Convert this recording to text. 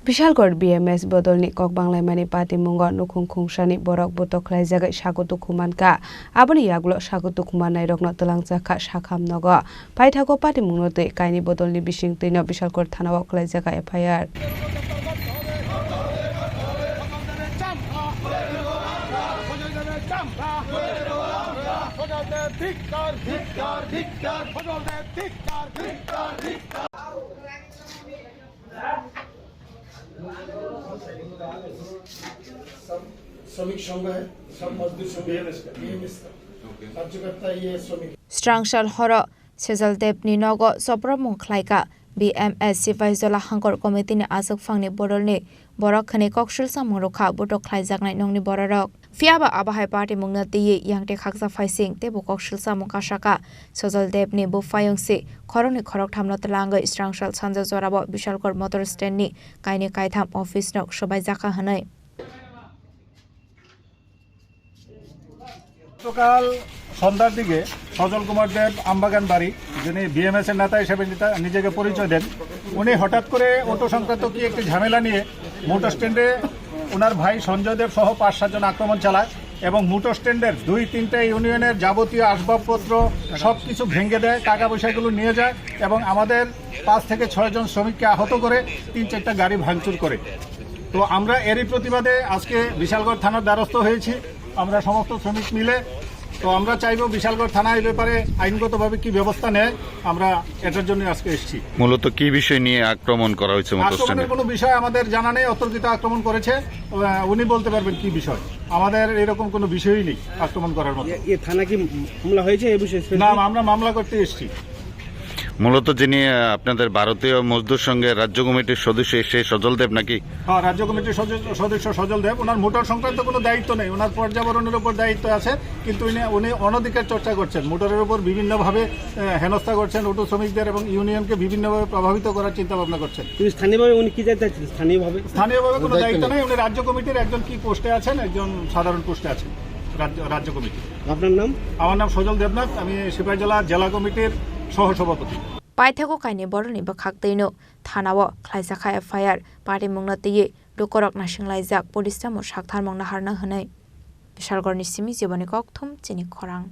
Bishalghar BMS Bodol ni Kokbangliamani patimungo nukhung khungsani borok botokhlai jagai Sago Dukhoman ka aboni yaglo Sago Dukhoman nairokno telangjakha sakham nogo paithago patimungno tei kaini Bodol ni bising teino Bishalghar thanao khlai jaga FIR श्रमिक संघ है सब मजदूर संघ BMS का राज्यकर्ता ये श्रमिक Strangshal horo sejal depni nogo sopromung khlaika BMS sifaizala hangkor committee ni asuk phangni Bodol ni borok khani kokshil samung rokha botok khlaijaknai nongni borok fiaba abahai party mungna tiye yangte khaksa faising tebo kokshil samung kasaka sejal depni bo fayongsi Khorang ni Khoroktham no telangai Strangshal sanja jorabo Bishalghar motor stand ni kaini kaitham office nok sobai jaka hanai সকাল সন্ধ্যার দিকে সজল কুমার দেব আমবাগান বাড়ি যিনি BMS এর নেতা হিসেবে নিজেকে পরিচয় দেন উনি হঠাৎ করে অটো সংক্রান্ত কি একটি ঝামেলা নিয়ে মোটর স্ট্যান্ডে ওনার ভাই সঞ্জয় দেব সহ 5-7 জন আক্রমণ চালায় এবং মোটর স্ট্যান্ডের 2-3টা ইউনিয়নের যাবতীয় আসবাবপত্র সবকিছু ভেঙে দেয় টাকা পয়সাগুলো নিয়ে যায় এবং আমাদের 5 থেকে 6 জন শ্রমিককে আহত করে 3-4টা গাড়ি ভাঙচুর করে তো আমরা এরই প্রতিবাদে আজকে বিশালগড় থানার দ্বারস্থ হয়েছি আমরা সমস্ত শ্রমিক মিলে তো আমরা চাইবো বিশালগড় থানা এই ব্যাপারে আইনগতভাবে কি ব্যবস্থা নেয় আমরা এটার জন্য আজকে এসেছি মূলত কি বিষয় নিয়ে আক্রমণ করা হয়েছে আক্রমণের কোনো বিষয় আমাদের জানা নেই অতর্কিত আক্রমণ করেছে উনি বলতে পারবেন কি বিষয় আমাদের এরকম কোনো বিষয়ই নেই আক্রমণ করার মতো এই থানা কি মামলা হয়েছে এই বিষয়ে না আমরা মামলা করতে এসেছি মূলত যিনি আপনাদের ভারতীয় মজদুর সঙ্গে রাজ্য কমিটির সদস্য সেই সজল দেব নাকি হ্যাঁ রাজ্য কমিটির সদস্য সজল দেব ওনার মোটর সংক্রান্ত কোনো দায়িত্ব নেই ওনার পর্যাবরণের উপর দায়িত্ব আছে কিন্তু উনি অনধিকার চর্চা করছেন মোটরের উপর বিভিন্নভাবে হেনস্থা করছেন অটো শ্রমিকদের এবং ইউনিয়নকে বিভিন্নভাবে প্রভাবিত করার চিন্তা ভাবনা করছেন স্থানীয়ভাবে উনি কি দায়িত্ব আছেন স্থানীয়ভাবে কোনো দায়িত্ব নেই উনি রাজ্য কমিটির একজন কি পোস্টে আছেন একজন সাধারণ পোস্টে আছেন রাজ্য কমিটি আপনার নাম আমার নাম সজল দেবনাথ আমি সিপাহীজলা জেলা কমিটির সহসভাপতি paithago kaini Bodol ni bakhak teino thanao khlaijaka FIR party mungna tiye dokorok na singlai jak police mo sakthar mongna harna hanai Bishalghar ni simi jiboni Khoroktham Chini Khorang